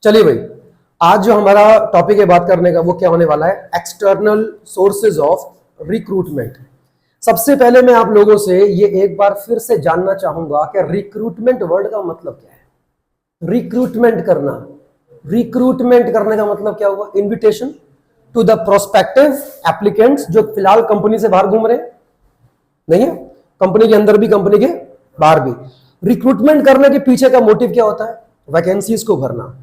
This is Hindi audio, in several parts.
चलिए भाई, आज जो हमारा टॉपिक है बात करने का वो क्या होने वाला है, एक्सटर्नल सोर्सेज ऑफ रिक्रूटमेंट। सबसे पहले मैं आप लोगों से ये एक बार फिर से जानना चाहूंगा कि रिक्रूटमेंट वर्ड का मतलब क्या है। रिक्रूटमेंट करना, रिक्रूटमेंट करने का मतलब क्या हुआ? Invitation to the prospective applicants जो फिलहाल कंपनी से बाहर घूम रहे हैं, नहीं है, कंपनी के अंदर भी कंपनी के बाहर भी। रिक्रूटमेंट करने के पीछे का मोटिव क्या होता है? वैकेंसीज को भरना।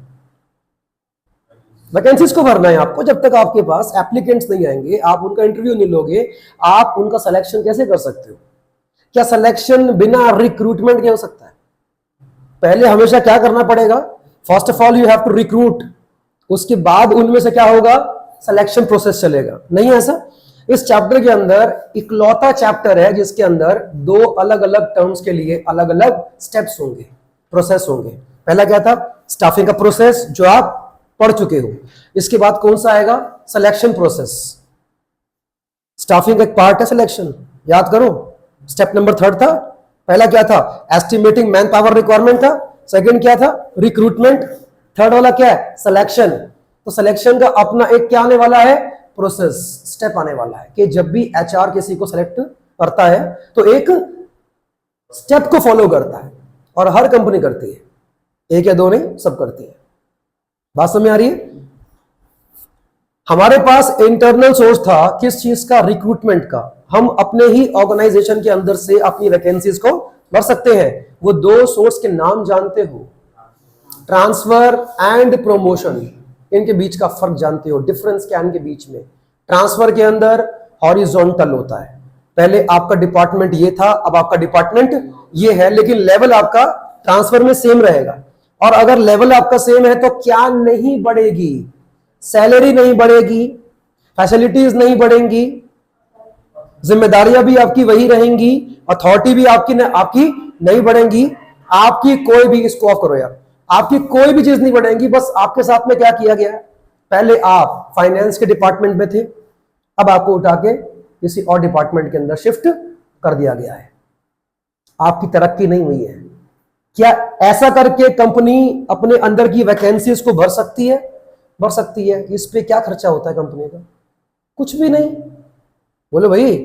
वैकेंसीज को भरना है आपको। जब तक आपके पास एप्लीकेंट्स नहीं आएंगे, आप उनका इंटरव्यू नहीं लोगे, आप उनका सिलेक्शन कैसे कर सकते हो? क्या सिलेक्शन बिना रिक्रूटमेंट के हो सकता है? पहले हमेशा क्या करना पड़ेगा? First of all you have to recruit, उसके बाद उनमें से क्या होगा? सिलेक्शन प्रोसेस चलेगा। नहीं है ऐसा? इस चैप्टर के अंदर इकलौता चैप्टर है जिसके अंदर दो अलग अलग टर्म्स के लिए अलग अलग स्टेप्स होंगे, प्रोसेस होंगे। पहला क्या था? स्टाफिंग का प्रोसेस, जो आप पढ़ चुके हो। इसके बाद कौन सा आएगा? Selection process. स्टाफिंग एक पार्ट है सिलेक्शन, याद करो। स्टेप नंबर 3 था। पहला क्या था? एस्टिमेटिंग मैन पावर रिक्वायरमेंट था। सेकंड क्या था? रिक्रूटमेंट। थर्ड वाला क्या है? सिलेक्शन। तो सिलेक्शन का अपना एक क्या आने वाला है? प्रोसेस, स्टेप आने वाला है कि जब भी एचआर किसी को सेलेक्ट करता है तो एक स्टेप को फॉलो करता है, और हर कंपनी करती है, एक या दो नहीं, सब करती है। बात समझ आ रही है? हमारे पास इंटरनल सोर्स था किस चीज का? रिक्रूटमेंट का। हम अपने ही ऑर्गेनाइजेशन के अंदर से अपनी वैकेंसीज को भर सकते हैं। वो दो सोर्स के नाम जानते हो? Transfer and promotion. इनके बीच का फर्क जानते हो? डिफरेंस क्या है इनके बीच में? ट्रांसफर के अंदर हॉरिजॉन्टल होता है। पहले आपका डिपार्टमेंट ये था, अब आपका डिपार्टमेंट ये है, लेकिन लेवल आपका ट्रांसफर में सेम रहेगा। और अगर लेवल आपका सेम है तो क्या नहीं बढ़ेगी? सैलरी नहीं बढ़ेगी, फैसिलिटीज नहीं बढ़ेंगी, जिम्मेदारियां भी आपकी वही रहेंगी, अथॉरिटी भी आपकी नहीं बढ़ेंगी। आपकी कोई भी, इसको ऑफ करो यार, आपकी कोई भी चीज नहीं बढ़ेगी। बस आपके साथ में क्या किया गया है? पहले आप फाइनेंस के डिपार्टमेंट में थे, अब आपको उठा के किसी और डिपार्टमेंट के अंदर शिफ्ट कर दिया गया है। आपकी तरक्की नहीं हुई है। क्या ऐसा करके कंपनी अपने अंदर की वैकेंसीज को भर सकती है? भर सकती है। इस पे क्या खर्चा होता है कंपनी का? कुछ भी नहीं। बोलो भाई,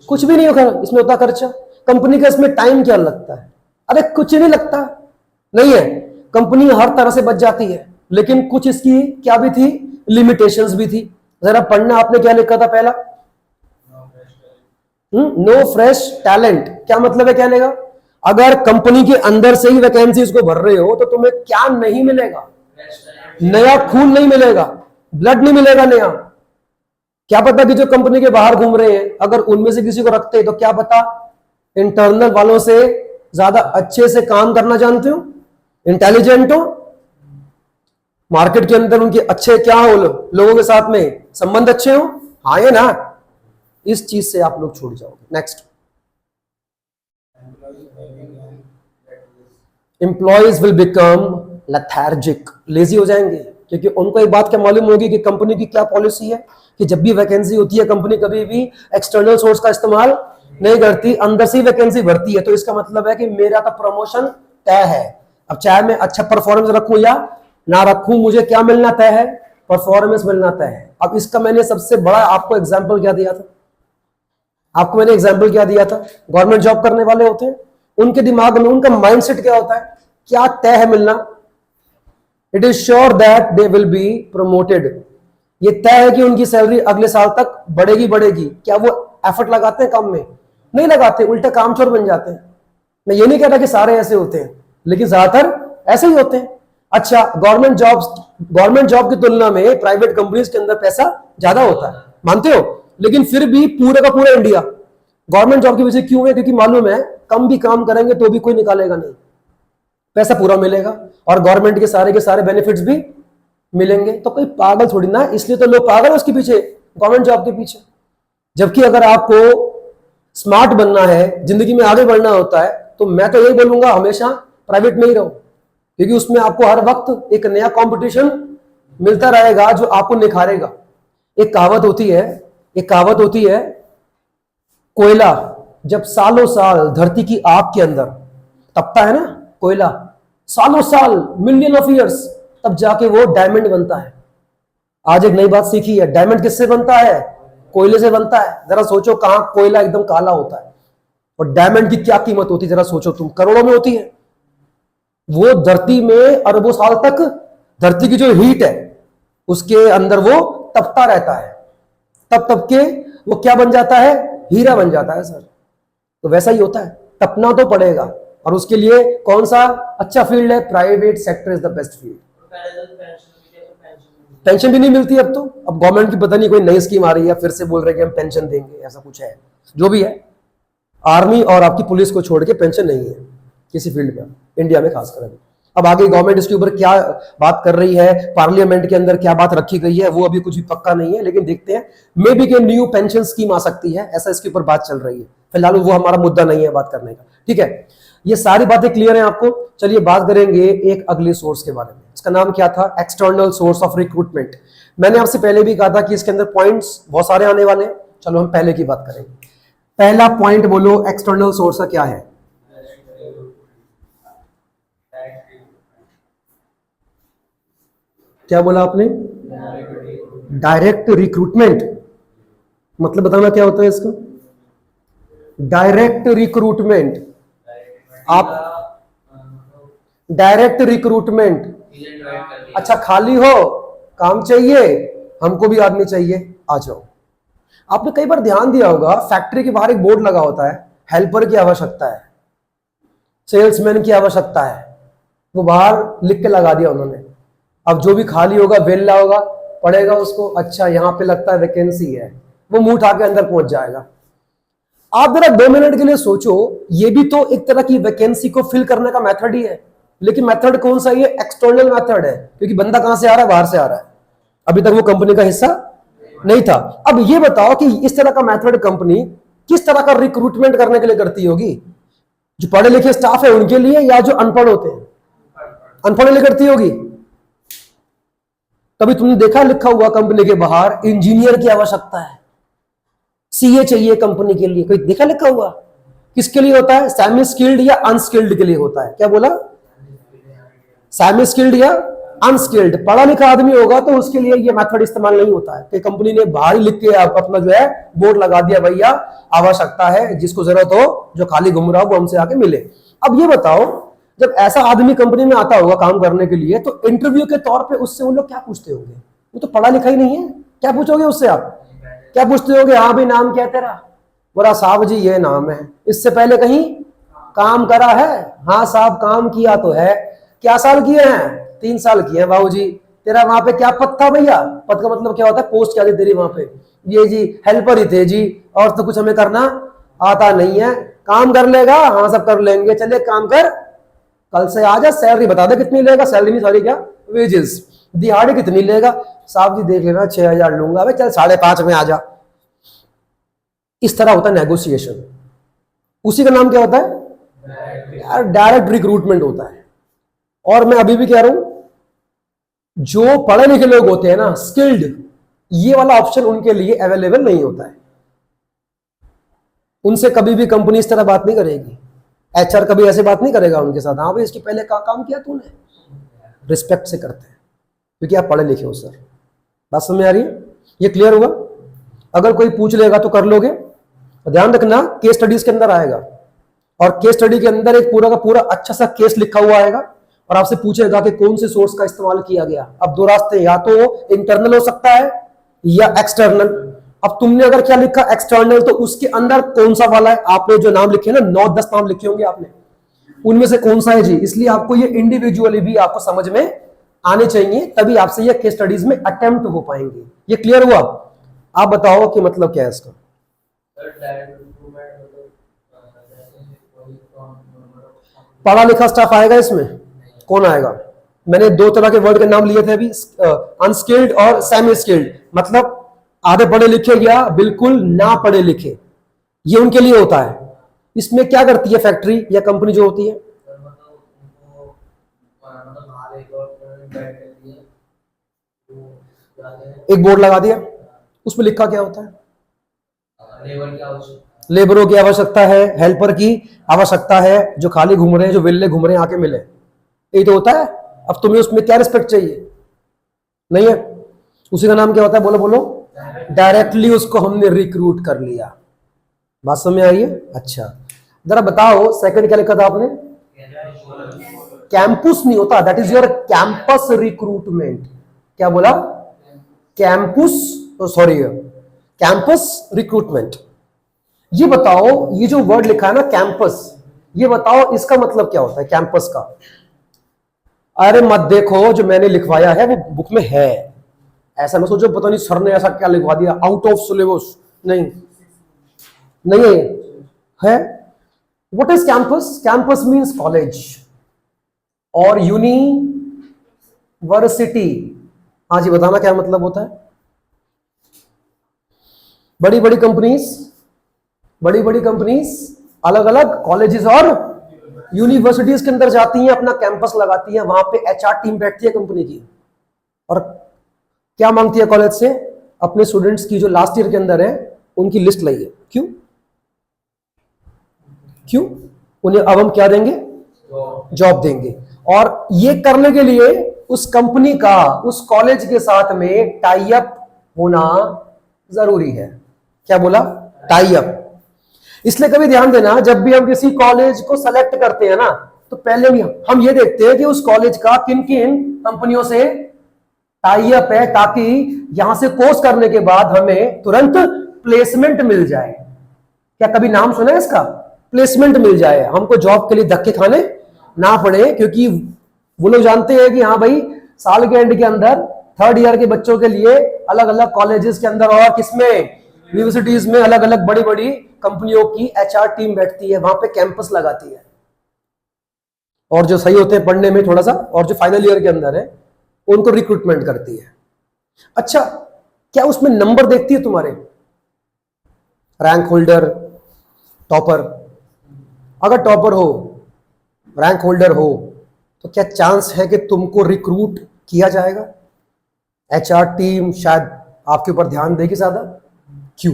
कुछ भी नहीं होगा इसमें होता खर्चा। कंपनी का इसमें टाइम क्या लगता है? अरे कुछ नहीं लगता, नहीं है। कंपनी हर तरह से बच जाती है, लेकिन कुछ इसकी क्या भी थी? लिमिटेशंस भी थी। जरा पढ़ना, आपने क्या लिखा था पहला? No fresh talent. क्या मतलब है कहने का? अगर कंपनी के अंदर से ही वैकेंसीज को भर रहे हो तो तुम्हें क्या नहीं मिलेगा? नया खून नहीं मिलेगा, ब्लड नहीं मिलेगा नया। क्या पता कि जो कंपनी के बाहर घूम रहे हैं, अगर उनमें से किसी को रखते तो क्या पता इंटरनल वालों से ज्यादा अच्छे से काम करना जानते हो, इंटेलिजेंट हो, मार्केट के अंदर उनके अच्छे क्या हो, लोगों के साथ में संबंध अच्छे हो। हाँ ये ना, इस चीज से आप लोग छूट जाओगे। Next, employees will become lethargic. Lazy हो जाएंगे, क्योंकि उनको एक बात क्या मालूम होगी कि कंपनी की क्या पॉलिसी है कि जब भी वैकेंसी होती है कंपनी कभी भी एक्सटर्नल सोर्स का इस्तेमाल नहीं करती, अंदर से ही वैकेंसी भरती है। तो इसका मतलब है कि मेरा तो प्रमोशन तय है। अब चाहे मैं अच्छा परफॉर्मेंस रखूं या ना रखूं, मुझे क्या मिलना तय है? परफॉर्मेंस मिलना तय है। अब इसका मैंने सबसे बड़ा आपको एग्जाम्पल क्या दिया था? आपको मैंने एग्जाम्पल क्या दिया था? गवर्नमेंट जॉब करने वाले होते हैं, उनके दिमाग में उनका माइंडसेट क्या होता है? क्या तय है मिलना? It is sure that they will be promoted. ये तय है कि उनकी सैलरी अगले साल तक बढ़ेगी बढ़ेगी। क्या वो एफर्ट लगाते हैं काम में? नहीं लगाते, उल्टा कामचोर बन जाते हैं। मैं ये नहीं कहता कि सारे ऐसे होते हैं, लेकिन ज्यादातर ऐसे ही होते हैं। अच्छा, गवर्नमेंट जॉब की तुलना में प्राइवेट कंपनीज के अंदर पैसा ज्यादा होता है, मानते हो? लेकिन फिर भी पूरे का पूरा इंडिया गवर्नमेंट जॉब की वजह क्यों है? क्योंकि मालूम है कम भी काम करेंगे तो भी कोई निकालेगा नहीं, पैसा पूरा मिलेगा और गवर्नमेंट के सारे बेनिफिट्स भी मिलेंगे। तो कोई पागल थोड़ी ना, इसलिए तो लोग पागल है उसके पीछे, गवर्नमेंट जॉब के पीछे। जबकि अगर आपको स्मार्ट बनना है, जिंदगी में आगे बढ़ना होता है, तो मैं तो यही बोलूंगा हमेशा प्राइवेट में ही रहो, क्योंकि उसमें आपको हर वक्त एक नया कंपटीशन मिलता रहेगा जो आपको निखारेगा। एक कहावत होती है, कोयला जब सालों साल धरती की आग के अंदर तपता है ना, कोयला सालों साल, मिलियन ऑफ ईयर्स, तब जाके वो डायमंड बनता है। आज एक नई बात सीखी है, डायमंड किससे बनता है? कोयले से बनता है। जरा सोचो, कहां कोयला एकदम काला होता है और डायमंड की क्या कीमत होती है, जरा सोचो तुम, करोड़ों में होती है। वो धरती में अरबों साल तक, धरती की जो हीट है उसके अंदर वो तपता रहता है, तब के वो क्या बन जाता है? हीरा बन जाता है सर। तो वैसा ही होता है, तपना तो पड़ेगा। और उसके लिए कौन सा अच्छा फील्ड है? Private sector is the best field. Pension भी नहीं मिलती अब तो, अब गवर्नमेंट की पता नहीं कोई नई स्कीम आ रही है, फिर से बोल रहे हैं कि हम पेंशन देंगे, ऐसा कुछ है। जो भी है, आर्मी और आपकी पुलिस को छोड़ के पेंशन नहीं है किसी फील्ड में इंडिया में खासकर अभी। अब आगे गवर्नमेंट इसके ऊपर क्या बात कर रही है, पार्लियामेंट के अंदर क्या बात रखी गई है, वो अभी कुछ भी पक्का नहीं है, लेकिन देखते हैं, मे बी के न्यू पेंशन स्कीम आ सकती है, ऐसा इसके ऊपर बात चल रही है। फिलहाल वो हमारा मुद्दा नहीं है बात करने का, ठीक है। ये सारी बातें क्लियर हैं आपको। चलिए बात करेंगे एक अगले सोर्स के बारे में। इसका नाम क्या था? External source of recruitment. मैंने आपसे पहले भी कहा था कि इसके अंदर पॉइंट्स बहुत सारे आने वाले हैं। चलो हम पहले की बात करेंगे। पहला पॉइंट बोलो, एक्सटर्नल सोर्स का क्या है? क्या बोला आपने? Direct recruitment. मतलब बताना क्या होता है इसका? Direct recruitment. आप डायरेक्ट रिक्रूटमेंट, अच्छा खाली हो, काम चाहिए, हमको भी आदमी चाहिए, आ जाओ। आपने कई बार ध्यान दिया होगा, फैक्ट्री के बाहर एक बोर्ड लगा होता है, हेल्पर की आवश्यकता है, सेल्समैन की आवश्यकता है, वो बाहर लिख के लगा दिया उन्होंने। अब जो भी खाली होगा, वेल्ला होगा, पड़ेगा उसको, अच्छा यहाँ पे लगता है वैकेंसी है, वो मुंह उठा के अंदर पहुंच जाएगा। आप जरा 2 मिनट के लिए सोचो, ये भी तो एक तरह की वैकेंसी को फिल करने का मेथड ही है, लेकिन मेथड कौन सा? ये एक्सटर्नल मेथड है, क्योंकि बंदा कहां से आ रहा है? बाहर से आ रहा है, अभी तक वो कंपनी का हिस्सा नहीं था। अब ये बताओ कि इस तरह का मेथड कंपनी किस तरह का रिक्रूटमेंट करने के लिए करती होगी? जो पढ़े लिखे स्टाफ है उनके लिए, या जो अनपढ़ होते हैं? अनपढ़ लिए करती होगी। कभी तुमने देखा लिखा हुआ कंपनी के बाहर इंजीनियर की आवश्यकता है, सीए चाहिए कंपनी के लिए? कोई देखा लिखा हुआ? किसके लिए होता है? सेमी स्किल्ड या अनस्किल्ड के लिए होता है। क्या बोला? सेमी स्किल्ड या अनस्किल्ड। पढ़ा लिखा आदमी होगा तो उसके लिए ये मेथड इस्तेमाल नहीं होता है कि कंपनी ने बाहर ही लिख के अपना जो है बोर्ड लगा दिया, भैया आवश्यकता है, जिसको जरूरत हो, जो खाली घूम रहा हो, वो हमसे आके मिले। अब ये बताओ, जब ऐसा आदमी कंपनी में आता होगा काम करने के लिए, तो इंटरव्यू के तौर पे उससे वो लोग क्या पूछते होंगे? वो तो पढ़ा लिखा ही नहीं है, क्या पूछोगे उससे? आप क्या पूछते होगे? हाँ भाई नाम क्या है तेरा? बोला साहब जी ये नाम है, इससे पहले कहीं काम करा है? हाँ साहब काम किया तो है। क्या साल किए हैं? 3 साल किए हैं। बाबू जी तेरा वहां पे क्या पद था? भैया पद का मतलब क्या होता है? पोस्ट क्या थी तेरी वहां पे? ये जी हेल्पर ही थे जी, और तो कुछ हमें करना आता नहीं है। काम कर लेगा? हाँ सब कर लेंगे। चले काम कर, कल से आ जा, सैलरी बता दे कितनी लेगा? सैलरी नहीं, सॉरी क्या, वेजेस। दिहाड़ी कितनी लेगा? साहब जी देख लेना 6,000 लूंगा। अबे चल 5.5 में आ जा। इस तरह होता है नेगोशिएशन। उसी का नाम क्या होता है? यार डायरेक्ट रिक्रूटमेंट होता है। और मैं अभी भी कह रहा हूं, जो पढ़े लिखे लोग होते हैं ना, स्किल्ड, ये वाला ऑप्शन उनके लिए अवेलेबल नहीं होता है। उनसे कभी भी कंपनी इस तरह बात नहीं करेगी, एचआर कभी ऐसे बात नहीं करेगा उनके साथ। हाँ भाई इसके पहले काम किया तूने? रिस्पेक्ट से करते हैं, क्योंकि आप पढ़े लिखे हो सर। बात समझ में आ रही है? ये क्लियर हुआ? अगर कोई पूछ लेगा तो कर लोगे। ध्यान रखना, केस स्टडीज के अंदर आएगा, और केस स्टडी के अंदर एक पूरा का पूरा अच्छा सा केस लिखा हुआ आएगा, और आपसे पूछेगा कि कौन से सोर्स का इस्तेमाल किया गया। अब 2 रास्ते, या तो इंटरनल हो सकता है या एक्सटर्नल। अब तुमने अगर क्या लिखा एक्सटर्नल, तो उसके अंदर कौन सा वाला है? आपने जो नाम लिखे ना, 9-10 नाम लिखे होंगे आपने, उनमें से कौन सा है जी? इसलिए आपको ये इंडिविजुअली भी आपको समझ में आने चाहिए, तभी आपसे ये केस स्टडीज में अटेम्प्ट हो पाएंगे। ये क्लियर हुआ? आप बताओ कि मतलब क्या है इसका? पढ़ा लिखा स्टाफ आएगा इसमें? कौन आएगा? मैंने 2 तरह के वर्ड के नाम लिए थे अभी, अनस्किल्ड और सेमी स्किल्ड। मतलब आधे पढ़े लिखे या बिल्कुल ना पढ़े लिखे, ये उनके लिए होता है। इसमें क्या करती है फैक्ट्री या कंपनी जो होती है? एक बोर्ड लगा दिया, उसमें लिखा क्या होता है? लेबरों की आवश्यकता है, हेल्पर की आवश्यकता है, जो खाली घूम रहे हैं, जो वेल्ले घूम रहे हैं, आके मिले। यही तो होता है। अब तुम्हें उसमें क्या रिस्पेक्ट चाहिए? नहीं है। उसी का नाम क्या होता है? बोलो बोलो। डायरेक्टली उसको हमने रिक्रूट कर लिया। बात समझ में आई है? अच्छा, जरा बताओ सेकंड क्या लिखा था आपने? कैंपस नहीं होता, that is your campus recruitment. क्या बोला? Campus, sorry, campus recruitment. ये बताओ, ये जो वर्ड लिखा है ना कैंपस, ये बताओ इसका मतलब क्या होता है कैंपस का? अरे मत देखो, जो मैंने लिखवाया है वो बुक में है। ऐसा मैं सोचो पता नहीं सर ने ऐसा क्या लिखवा दिया आउट ऑफ सिलेबस। नहीं, नहीं है। What is campus? Campus means college और यूनिवर्सिटी। हाँ जी, बताना क्या मतलब होता है? बड़ी बड़ी कंपनीज अलग अलग कॉलेजेस और यूनिवर्सिटीज के अंदर जाती हैं, अपना कैंपस लगाती हैं, वहां पे एचआर टीम बैठती है कंपनी की, और क्या मांगती है कॉलेज से? अपने स्टूडेंट्स की जो लास्ट ईयर के अंदर है उनकी लिस्ट लाइए। क्यों? क्यों? उन्हें अब हम क्या देंगे? जॉब देंगे। और ये करने के लिए उस कंपनी का उस कॉलेज के साथ में टाई अप होना जरूरी है। क्या बोला? Tie up. इसलिए कभी ध्यान देना, जब भी हम किसी कॉलेज को सेलेक्ट करते हैं ना, तो पहले भी हम ये देखते हैं कि उस कॉलेज का किन किन कंपनियों से टाई अप है, ताकि यहां से कोर्स करने के बाद हमें तुरंत प्लेसमेंट मिल जाए। क्या कभी नाम सुना है इसका? प्लेसमेंट मिल जाए, हमको जॉब के लिए धक्के खाने ना पड़े, क्योंकि वो लोग जानते हैं कि हाँ भाई साल के एंड के अंदर थर्ड ईयर के बच्चों के लिए अलग अलग कॉलेजेस के अंदर और किसमें यूनिवर्सिटीज में अलग अलग बड़ी बड़ी कंपनियों की एचआर टीम बैठती है, वहां पे कैंपस लगाती है, और जो सही होते हैं पढ़ने में थोड़ा सा और जो फाइनल ईयर के अंदर है उनको रिक्रूटमेंट करती है। अच्छा, क्या उसमें नंबर देखती है तुम्हारे? Rank holder, topper? अगर टॉपर हो, रैंक होल्डर हो, तो क्या चांस है कि तुमको रिक्रूट किया जाएगा? एचआर टीम शायद आपके ऊपर ध्यान देगी ज्यादा। क्यों?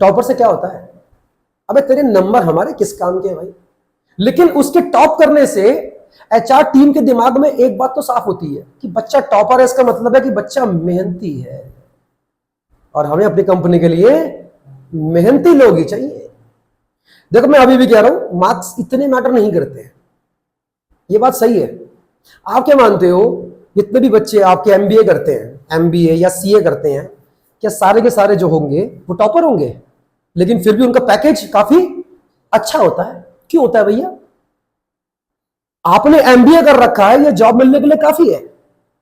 टॉपर से क्या होता है? अबे तेरे नंबर हमारे किस काम के हैं भाई? लेकिन उसके टॉप करने से एचआर टीम के दिमाग में एक बात तो साफ होती है कि बच्चा टॉपर है, इसका मतलब है कि बच्चा मेहनती है, और हमें अपनी कंपनी के लिए मेहनती लोग ही चाहिए। देखो मैं अभी भी कह रहा हूं, मार्क्स इतने मैटर नहीं करते हैं, ये बात सही है। आप क्या मानते हो, जितने भी बच्चे आपके एमबीए करते हैं, एमबीए या सीए करते हैं, क्या सारे के सारे जो होंगे वो टॉपर होंगे? लेकिन फिर भी उनका पैकेज काफी अच्छा होता है। क्यों होता है भैया? आपने एमबीए कर रखा है, ये जॉब मिलने के लिए काफी है,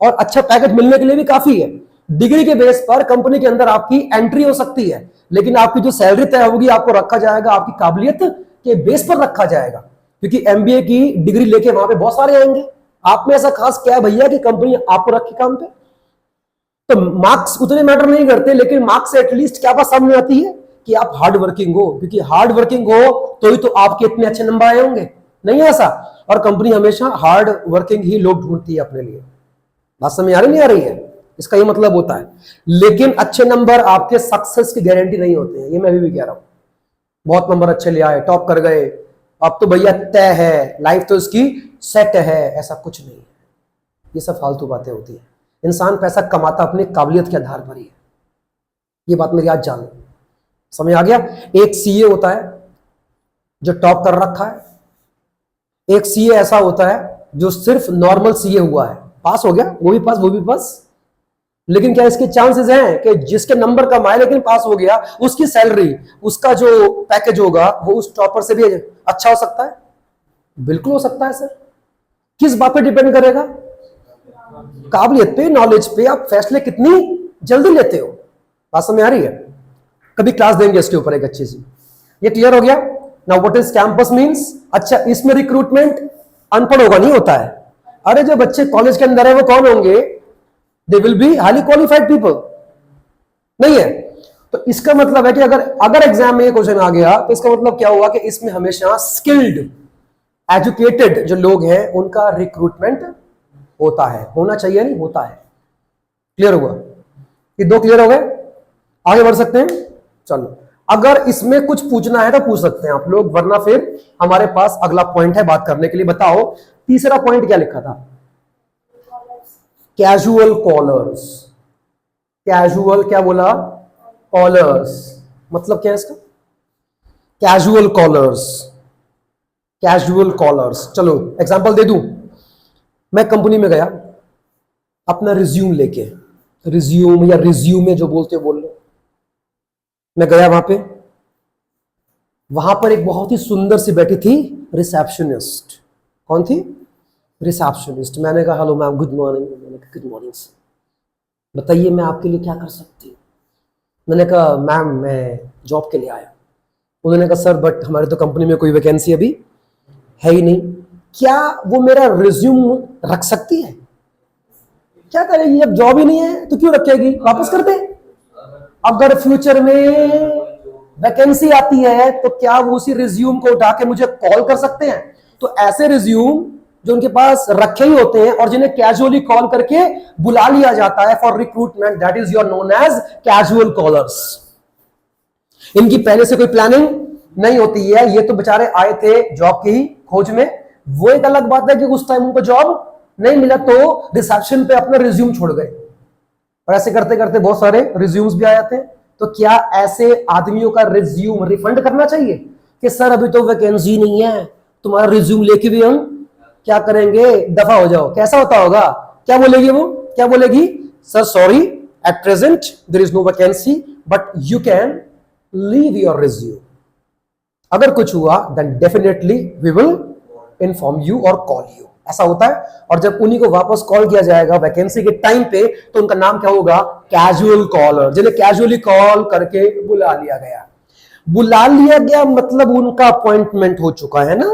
और अच्छा पैकेज मिलने के लिए भी काफी है। डिग्री के बेस पर कंपनी के अंदर आपकी एंट्री हो सकती है, लेकिन आपकी जो सैलरी तय होगी आपको रखा जाएगा आपकी काबिलियत के बेस पर रखा जाएगा, क्योंकि एमबीए की डिग्री लेके वहां पे बहुत सारे आएंगे। आप में ऐसा खास क्या है भैया कि कंपनी आपको रखे काम पे? तो मार्क्स उतने मैटर नहीं करते, लेकिन मार्क्स से एटलीस्ट क्या बात सामने आती है कि आप हार्ड वर्किंग हो, क्योंकि हार्ड वर्किंग हो तो ही तो आपके इतने अच्छे नंबर आए होंगे। नहीं ऐसा? और कंपनी हमेशा हार्ड वर्किंग ही लोग ढूंढती है अपने लिए। बात समझ आ रही नहीं आ रही है? इसका ये मतलब होता है। लेकिन अच्छे नंबर आपके सक्सेस की गारंटी नहीं होते हैं, ये मैं भी कह रहा हूं। बहुत नंबर अच्छे ले आए, टॉप कर गए, अब तो भैया तय है, लाइफ तो इसकी सेट है, ऐसा कुछ नहीं है। ये सब फालतू बातें होती है। इंसान पैसा कमाता अपनी काबिलियत के आधार पर ही है। ये बात मेरी आज जान लो, समझ आ गया? एक सीए होता है जो टॉप कर रखा है, एक सीए ऐसा होता है जो सिर्फ नॉर्मल सीए हुआ है, पास हो गया, वो भी पास वो भी पास। लेकिन क्या इसके चांसेस हैं कि जिसके नंबर कम आए लेकिन पास हो गया, उसकी सैलरी, उसका जो पैकेज होगा वो उस टॉपर से भी अच्छा हो सकता है? बिल्कुल हो सकता है सर। किस बात पे डिपेंड करेगा? काबिलियत पे, नॉलेज पे। आप फैसले कितनी जल्दी लेते हो। बात समझ आ रही है? कभी क्लास देंगे इसके ऊपर एक अच्छी सी। ये क्लियर हो गया? Now what is campus means? अच्छा, इसमें रिक्रूटमेंट अनपढ़ होगा नहीं होता है। अरे जो बच्चे कॉलेज के अंदर है वो कौन होंगे? They will be highly qualified people, नहीं है? तो इसका मतलब है कि अगर एग्जाम में ये क्वेश्चन आ गया तो इसका मतलब क्या हुआ कि इसमें हमेशा स्किल्ड, एजुकेटेड जो लोग हैं उनका रिक्रूटमेंट होता है। होना चाहिए, नहीं होता है। क्लियर हुआ? ये दो क्लियर हो गए? आगे बढ़ सकते हैं? चलो, अगर इसमें कुछ पूछना है तो पूछ सकते हैं आप लोग, वरना फिर हमारे पास अगला पॉइंट है बात करने के लिए। बताओ तीसरा पॉइंट क्या लिखा था? Casual callers. कैजुअल क्या बोला? कॉलर्स। मतलब क्या है इसका? Casual callers. Casual callers. चलो एग्जांपल दे दूं। मैं कंपनी में गया अपना रिज्यूम लेके, रिज्यूम या रिज्यूमे जो बोलते हो बोल लो। मैं गया वहां पर एक बहुत ही सुंदर सी बैठी थी रिसेप्शनिस्ट। कौन थी? रिसेप्शनिस्ट। मैंने कहा हेलो मैम, गुड मॉर्निंग। मैंने कहा गुड मॉर्निंग सर, बताइए मैं आपके लिए क्या कर सकती हूँ। मैंने कहा मैम मैं जॉब के लिए आया। उन्होंने कहा सर बट हमारे तो कंपनी में कोई वैकेंसी अभी है ही नहीं, क्या वो मेरा रिज्यूम रख सकती है? क्या करेगी जब जॉब ही नहीं है तो क्यों रखेगी, वापस कर दे। अगर फ्यूचर में वैकेंसी आती है तो क्या वो उसी रिज्यूम को उठा के मुझे कॉल कर सकते हैं? तो ऐसे रिज्यूम जो उनके पास रखे ही होते हैं और जिन्हें कैजुअली कॉल करके बुला लिया जाता है for recruitment, that is your known as casual callers. इनकी पहले से कोई प्लानिंग नहीं होती है, ये तो बेचारे आए थे जॉब की खोज में। वो एक अलग बात है कि उस टाइम उनको जॉब नहीं मिला तो रिसेप्शन पे अपना रिज्यूम छोड़ गए, और ऐसे करते करते बहुत सारे रिज्यूम्स भी आ जाते हैं। तो क्या ऐसे आदमियों का रिज्यूम रिफंड करना चाहिए कि सर अभी तो वैकेंसी नहीं है, तुम्हारा रिज्यूम लेके भी हम क्या करेंगे, दफा हो जाओ? कैसा होता होगा? क्या बोलेगी वो? क्या बोलेगी? Sir sorry, at present there is no vacancy but you can leave your resume. अगर कुछ हुआ then definitely we will inform you और कॉल यू। ऐसा होता है। और जब उन्हीं को वापस कॉल किया जाएगा वैकेंसी के टाइम पे तो उनका नाम क्या होगा? कैजुअल कॉलर, जिन्हें कैजुअली कॉल करके बुला लिया गया। बुला लिया गया मतलब उनका अपॉइंटमेंट हो चुका है ना।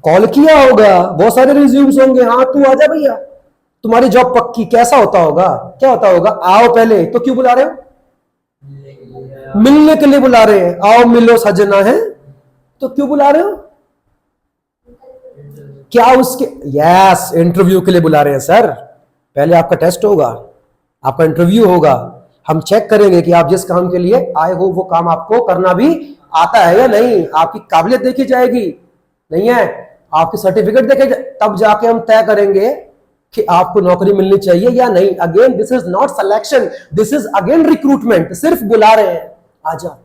कॉल किया होगा, बहुत सारे रिज्यूम्स होंगे, हाँ तू आजा भैया तुम्हारी जॉब पक्की। कैसा होता होगा? क्या होता होगा? आओ पहले। तो क्यों बुला रहे हो? मिलने के लिए बुला रहे हैं। आओ मिलो सजना है। तो क्यों बुला रहे हो? क्या उसके? यस, इंटरव्यू के लिए बुला रहे हैं सर। पहले आपका टेस्ट होगा, आपका इंटरव्यू होगा, हम चेक करेंगे कि आप जिस काम के लिए आए हो वो काम आपको करना भी आता है या नहीं, आपकी काबिलियत देखी जाएगी, नहीं है आपकी सर्टिफिकेट देखे तब जाके हम तय करेंगे कि आपको नौकरी मिलनी चाहिए या नहीं। Again this is not selection, this is again recruitment. सिर्फ बुला रहे हैं, आजा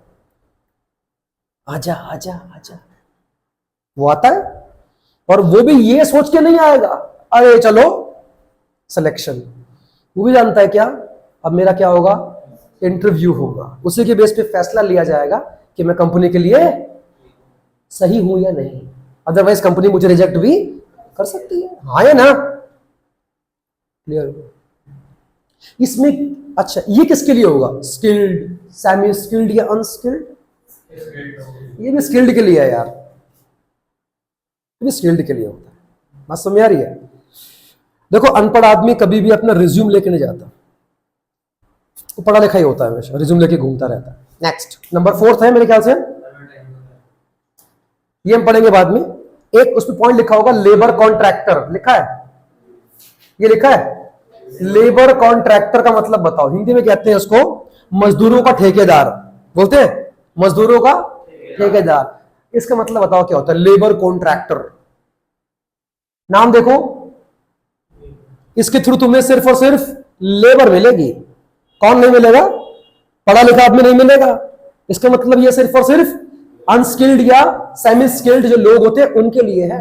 आजा आजा आजा। वो आता है और वो भी ये सोच के नहीं आएगा अरे चलो सिलेक्शन। वो भी जानता है क्या अब मेरा क्या होगा? इंटरव्यू होगा, उसी के बेस पे फैसला लिया जाएगा कि मैं कंपनी के लिए सही हूं या नहीं। अदरवाइज कंपनी मुझे रिजेक्ट भी कर सकती है, हाँ या ना? क्लियर? इसमें अच्छा ये किसके लिए होगा? स्किल्ड, सेमी स्किल्ड या अनस्किल्ड? ये भी स्किल्ड के लिए है यार, ये भी स्किल्ड के लिए होता है। बात समझ आ रही है? देखो अनपढ़ आदमी कभी भी अपना रिज्यूम लेके नहीं जाता, वो पढ़ा लिखा ही होता है, हमेशा रिज्यूम लेके घूमता रहता है। नेक्स्ट नंबर 4 है मेरे ख्याल से, ये हम पढ़ेंगे बाद में। एक उसमें पॉइंट लिखा होगा लेबर कॉन्ट्रैक्टर, लिखा है, ये लिखा है लेबर कॉन्ट्रैक्टर का मतलब बताओ। हिंदी में कहते हैं उसको मजदूरों का ठेकेदार, बोलते हैं मजदूरों का ठेकेदार। इसका मतलब बताओ क्या होता है लेबर कॉन्ट्रैक्टर? नाम देखो, इसके थ्रू तुम्हें सिर्फ और सिर्फ लेबर मिलेगी। कौन नहीं मिलेगा? पढ़ा लिखा आदमी नहीं मिलेगा। इसका मतलब ये सिर्फ और सिर्फ अनस्किल्ड या सेमी स्किल्ड जो लोग होते हैं उनके लिए है।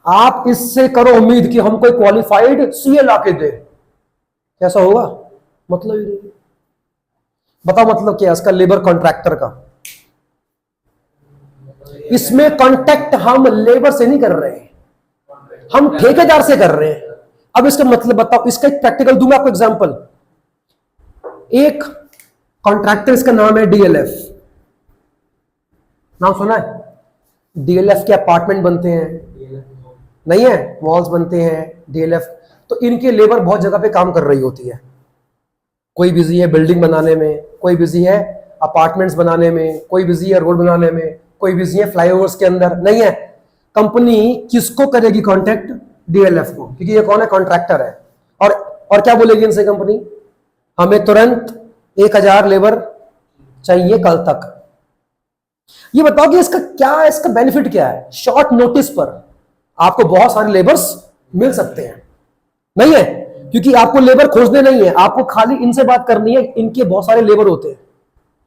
आप इससे करो उम्मीद कि हम कोई क्वालिफाइड सीए लाके दे, कैसा होगा? मतलब ही नहीं। बताओ मतलब क्या है इसका लेबर कॉन्ट्रैक्टर का? इसमें कांटेक्ट हम लेबर से नहीं कर रहे हैं, हम ठेकेदार से कर रहे हैं। अब इसका मतलब बताओ, इसका एक प्रैक्टिकल दूंगा आपको एग्जांपल। एक कॉन्ट्रैक्टर, इसका नाम है डीएलएफ, नाम सुना है? डीएलएफ के अपार्टमेंट बनते हैं, नहीं है, मॉल्स बनते हैं डीएलएफ। तो इनके लेबर बहुत जगह पे काम कर रही होती है। कोई बिजी है बिल्डिंग बनाने में, कोई बिजी है अपार्टमेंट्स बनाने में, कोई बिजी है रोड बनाने में, कोई बिजी है फ्लाईओवर्स के अंदर, नहीं है। कंपनी किसको करेगी कांटेक्ट? डीएलएफ को, क्योंकि ये कौन है? कॉन्ट्रैक्टर है। और क्या बोलेगी इनसे कंपनी? हमें तुरंत 1000 लेबर चाहिए कल तक। ये बताओ कि इसका क्या, इसका बेनिफिट क्या है? शॉर्ट नोटिस पर आपको बहुत सारे लेबर्स मिल सकते हैं, नहीं है? क्योंकि आपको लेबर खोजने नहीं है, आपको खाली इनसे बात करनी है, इनके बहुत सारे लेबर होते हैं।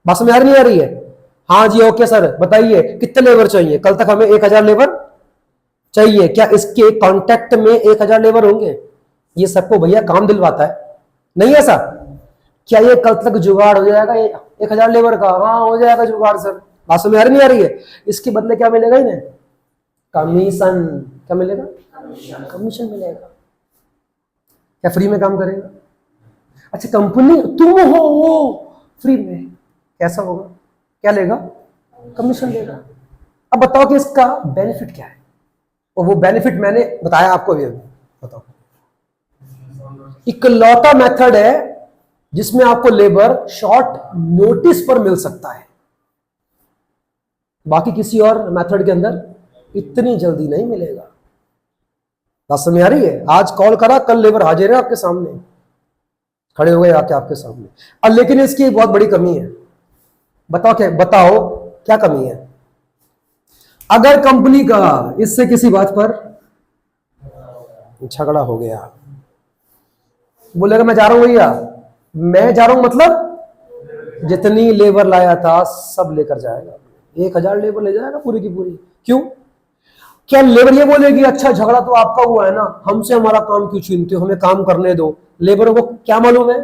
बात समझ नहीं आ रही है? हाँ जी, ओके सर, बताइए कितने लेबर चाहिए? कल तक हमें 1000 लेबर चाहिए। क्या इसके कांटेक्ट में 1000 लेबर होंगे? ये सबको भैया काम दिलवाता है, नहीं ऐसा? क्या ये कल तक जुगाड़ हो जाएगा 1000 लेबर का? हाँ हो जाएगा जुगाड़ सर। बात समझ नहीं आ रही है? इसके बदले क्या मिलेगा इन्हें? कमीशन। क्या मिलेगा? कमीशन मिलेगा। क्या फ्री में काम करेगा? अच्छा, कंपनी तुम हो फ्री में, कैसा होगा? क्या लेगा? कमीशन लेगा। अब बताओ कि इसका बेनिफिट क्या है? और वो बेनिफिट मैंने बताया आपको अभी। बताओ, इकलौता मेथड है जिसमें आपको लेबर शॉर्ट नोटिस पर मिल सकता है। बाकी किसी और मेथड के अंदर इतनी जल्दी नहीं मिलेगा। बात समझ आ रही है? आज कॉल करा, कल लेबर हाजिर है आपके सामने, खड़े हो गए आके आपके सामने। और लेकिन इसकी बहुत बड़ी कमी है। बताओ क्या कमी है? अगर कंपनी का इससे किसी बात पर झगड़ा हो गया, बोलेगा मैं जा रहा हूं भैया, मैं जा रहा हूं मतलब जितनी लेबर लाया था सब लेकर जाएगा, 1000 लेबर ले जाएगा पूरी की पूरी। क्यों? क्या लेबर ये बोलेगी अच्छा झगड़ा तो आपका हुआ है ना, हमसे हमारा काम क्यों छीनते हो, हमें काम करने दो? लेबरों को क्या मालूम है?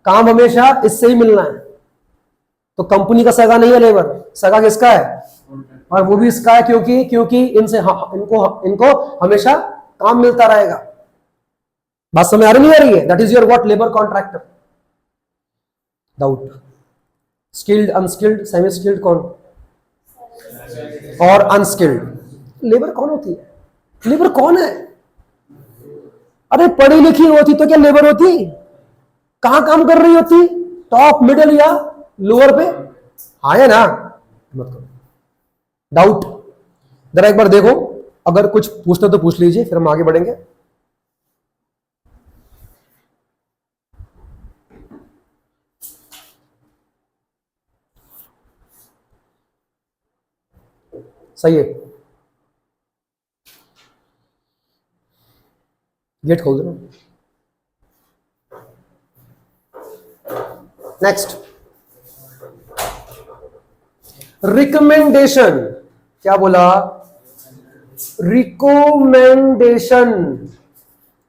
काम हमेशा इससे ही मिलना है। तो कंपनी का सगा नहीं है लेबर, सगा किसका है? और वो भी इसका है क्योंकि इनसे इनको हमेशा काम मिलता रहेगा। बात समझ आ रही नहीं आ रही है? That is your what? Labour contractor. Doubt? Skilled, unskilled, semi skilled कौन? और अनस्किल्ड लेबर कौन होती है? लेबर कौन है? अरे पढ़ी लिखी होती तो क्या लेबर होती? कहां काम कर रही होती? टॉप, मिडिल या लोअर पे? हाँ या ना? मत करो। डाउट? जरा एक बार देखो, अगर कुछ पूछना तो पूछ लीजिए, फिर हम आगे बढ़ेंगे। सही है, गेट खोल दो। Next, recommendation. क्या बोला? रिकमेंडेशन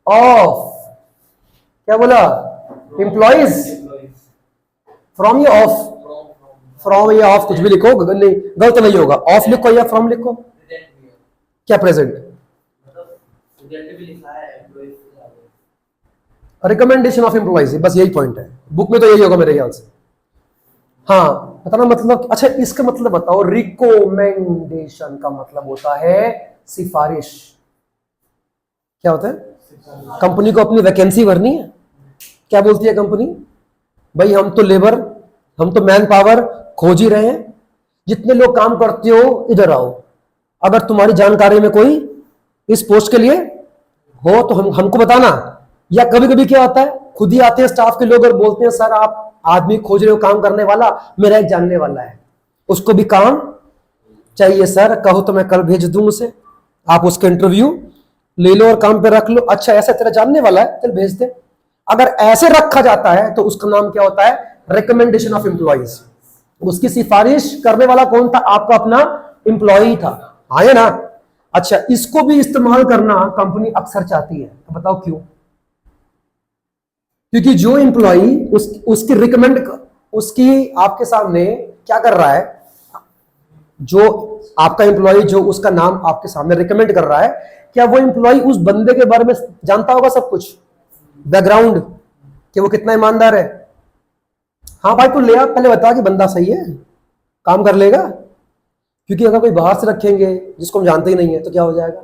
ऑफ, क्या बोला? एम्प्लॉइज फ्रॉम या ऑफ? फ्रॉम या ऑफ कुछ भी लिखो, नहीं गलत नहीं होगा। ऑफ लिखो या फ्रॉम लिखो। क्या प्रेजेंट? रिकमेंडेशन ऑफ एम्प्लॉइज, बस यही पॉइंट है, बुक में तो यही होगा मेरे ख्याल से। हाँ बताना मतलब, अच्छा इसका मतलब बताओ। रिकमेंडेशन का मतलब होता है सिफारिश। क्या होता है? कंपनी को अपनी वैकेंसी भरनी है, क्या बोलती है कंपनी? भाई हम तो लेबर, हम तो मैन पावर खोज ही रहे हैं, जितने लोग काम करते हो इधर आओ, अगर तुम्हारी जानकारी में कोई इस पोस्ट के लिए हो तो हमको बताना। या कभी कभी क्या होता है, खुद ही आते हैं स्टाफ के लोग और बोलते हैं सर आप आदमी खोज रहे हो काम करने वाला, मेरा एक जानने वाला है, उसको भी काम चाहिए सर, कहो तो मैं कल भेज दूं उसे, आप उसका इंटरव्यू ले लो और काम पे रख लो। अच्छा ऐसा तेरा जानने वाला है, चल भेज दे। अगर ऐसे रखा जाता है तो उसका नाम क्या होता है? Recommendation of employees. उसकी सिफारिश करने वाला कौन था? आपका अपना एम्प्लॉय था, आया ना? अच्छा, इसको भी इस्तेमाल करना कंपनी अक्सर चाहती है, तो बताओ क्यों? क्योंकि जो एम्प्लॉई उसकी रिकमेंड, उसकी आपके सामने क्या कर रहा है, जो आपका एम्प्लॉय जो उसका नाम आपके सामने रिकमेंड कर रहा है, क्या वो एम्प्लॉय उस बंदे के बारे में जानता होगा सब कुछ, बैकग्राउंड, कि वो कितना ईमानदार है? हाँ भाई तू ले आ, पहले बता कि बंदा सही है, काम कर लेगा। क्योंकि अगर कोई बाहर से रखेंगे जिसको हम जानते ही नहीं है तो क्या हो जाएगा,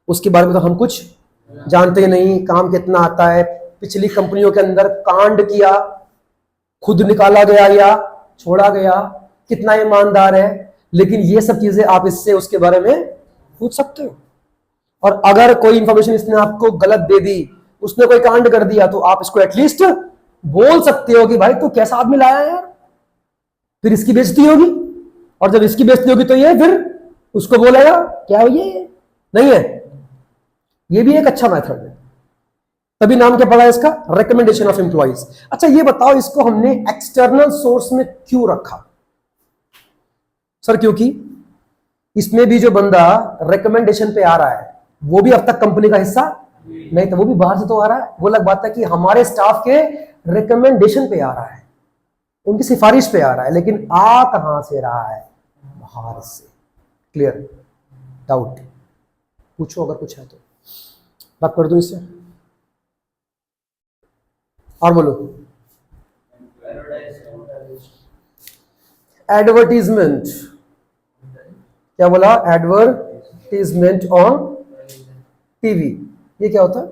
उसके बारे में तो हम कुछ जानते ही नहीं, काम कितना आता है, पिछली कंपनियों के अंदर कांड किया, खुद निकाला गया या छोड़ा गया, कितना ईमानदार है, लेकिन ये सब चीजें आप इससे उसके बारे में पूछ सकते हो। और अगर कोई इंफॉर्मेशन इसने आपको गलत दे दी, उसने कोई कांड कर दिया, तो आप इसको एटलीस्ट बोल सकते हो कि भाई तू कैसा आदमी लाया है यार, फिर इसकी बेइज्जती होगी, और जब इसकी बेइज्जती होगी तो ये फिर उसको बोलेगा क्या हो ये नहीं है? ये भी एक अच्छा मेथड है, तभी नाम क्या पड़ा है इसका, रिकमेंडेशन ऑफ एम्प्लॉइज। अच्छा ये बताओ, इसको हमने एक्सटर्नल सोर्स में क्यों रखा? सर क्योंकि इसमें भी जो बंदा रिकमेंडेशन पे आ रहा है वो भी अब तक कंपनी का हिस्सा नहीं था, वो भी बाहर से तो आ रहा है। वो अलग बात है कि हमारे स्टाफ के रिकमेंडेशन पे आ रहा है, उनकी सिफारिश पे आ रहा है, लेकिन आ कहां से रहा है? बाहर से। क्लियर? डाउट पूछो अगर कुछ है तो, बात कर दूं इससे और बोलो। एडवर्टीजमेंट, क्या बोला? Advertisement on TV. ये क्या होता है?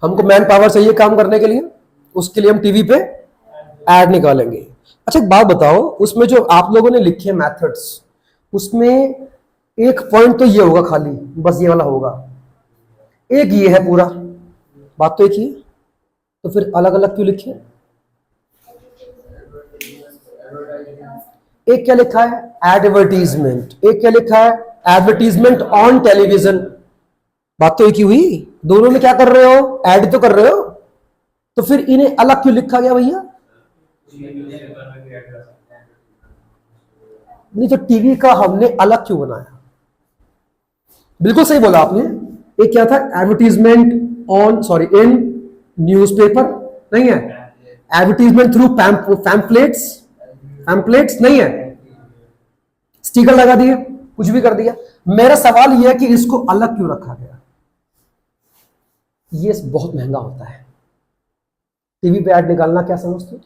हमको मैन पावर चाहिए काम करने के लिए, उसके लिए हम टीवी पे एड निकालेंगे। अच्छा एक बात बताओ, उसमें जो आप लोगों ने लिखे मेथड्स, उसमें एक पॉइंट तो ये होगा खाली, बस ये वाला होगा, एक ये है पूरा, बात तो एक ही है, तो फिर अलग अलग क्यों लिखे? एक क्या लिखा है? एडवर्टीजमेंट। एक क्या लिखा है? Advertisement on television. बात तो एक ही हुई, दोनों में क्या कर रहे हो? ऐड तो कर रहे हो, तो फिर इन्हें अलग क्यों लिखा गया भैया? नहीं तो टीवी का हमने अलग क्यों बनाया? बिल्कुल सही बोला आपने। एक क्या था? Advertisement on, sorry, in newspaper नहीं है, एडवर्टीजमेंट थ्रू पैम्पलेट्स, पैम्पलेट्स नहीं है, स्टिकर लगा दिए, कुछ भी कर दिया। मेरा सवाल यह है कि इसको अलग क्यों रखा गया? ये बहुत महंगा होता है, टीवी पे ऐड निकालना क्या समझते हो?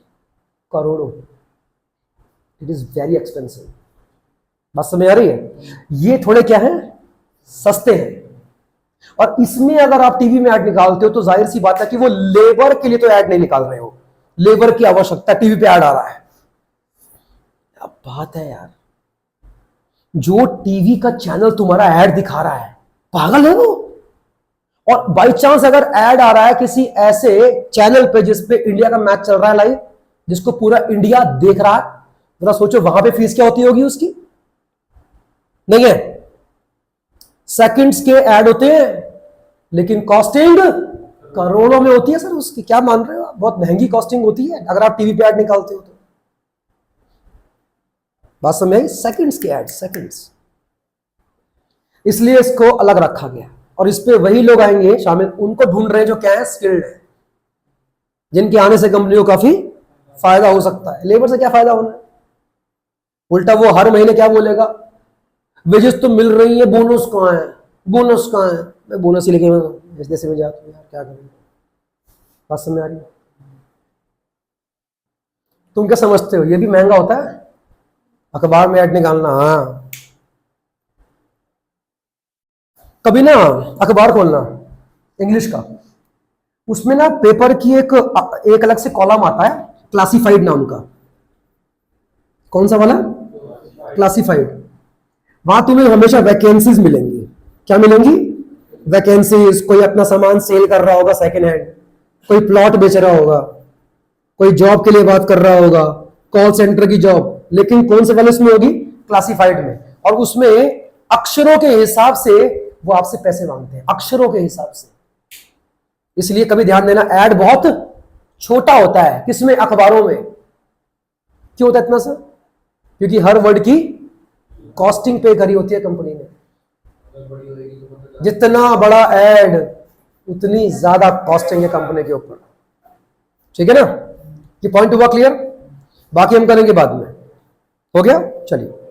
करोड़ों। It is very expensive. बात समझ आ रही है? ये थोड़े क्या है? सस्ते हैं। और इसमें अगर आप टीवी में ऐड निकालते हो तो जाहिर सी बात है कि वो लेबर के लिए तो ऐड नहीं निकाल रहे हो, लेबर की आवश्यकता, टीवी पे ऐड आ रहा है। अब बात है यार, जो टीवी का चैनल तुम्हारा ऐड दिखा रहा है, पागल है वो? और बाई चांस अगर ऐड आ रहा है किसी ऐसे चैनल पे जिसपे इंडिया का मैच चल रहा है लाइव, जिसको पूरा इंडिया देख रहा है, जरा सोचो वहां पे फीस क्या होती होगी उसकी? नहीं है, सेकंड्स के ऐड होते हैं, लेकिन कॉस्टिंग करोड़ों में होती है सर उसकी। क्या मान रहे हो आप? बहुत महंगी कॉस्टिंग होती है अगर आप टीवी पे ऐड निकालते हो तो। बात समझ आई? सेकंड्स के ऐड, सेकंड्स, इसलिए इसको अलग रखा गया। और इस पे वही लोग आएंगे शामिल, उनको ढूंढ रहे हैं जो क्या है? स्किल्ड है, जिनके आने से कंपनी को काफी फायदा हो सकता है। लेबर से क्या फायदा होना है? उल्टा वो हर महीने क्या बोलेगा? वेजेस तो मिल रही है, बोनस कहां है? बोनस कहां है? मैं बोनस ही लेके इस देश में जाता हूं यार, क्या करूं? बात समझ आ रही है? तुम क्या समझते हो ये भी महंगा होता है अखबार में ऐड निकालना? हाँ, कभी ना अखबार खोलना इंग्लिश का, उसमें ना पेपर की एक अलग से कॉलम आता है क्लासिफाइड नाम का। कौन सा वाला? क्लासिफाइड। वहां तुम्हें हमेशा वैकेंसीज मिलेंगी। क्या मिलेंगी? वैकेंसीज। कोई अपना सामान सेल कर रहा होगा सेकेंड हैंड, कोई प्लॉट बेच रहा होगा, कोई जॉब के लिए बात कर रहा होगा, कॉल सेंटर की जॉब, लेकिन कौन से वाले उसमें होगी? क्लासिफाइड में। और उसमें अक्षरों के हिसाब से वो आपसे पैसे मांगते हैं, अक्षरों के हिसाब से। इसलिए कभी ध्यान देना, ऐड बहुत छोटा होता है। किसमें? अखबारों में। क्यों होता है इतना सर? क्योंकि हर वर्ड की कॉस्टिंग पे करी होती है कंपनी ने। जितना बड़ा ऐड उतनी ज्यादा कॉस्टिंग है कंपनी के ऊपर। ठीक है ना? ये पॉइंट हुआ क्लियर? बाकी हम करेंगे बाद में। हो गया? चलिए।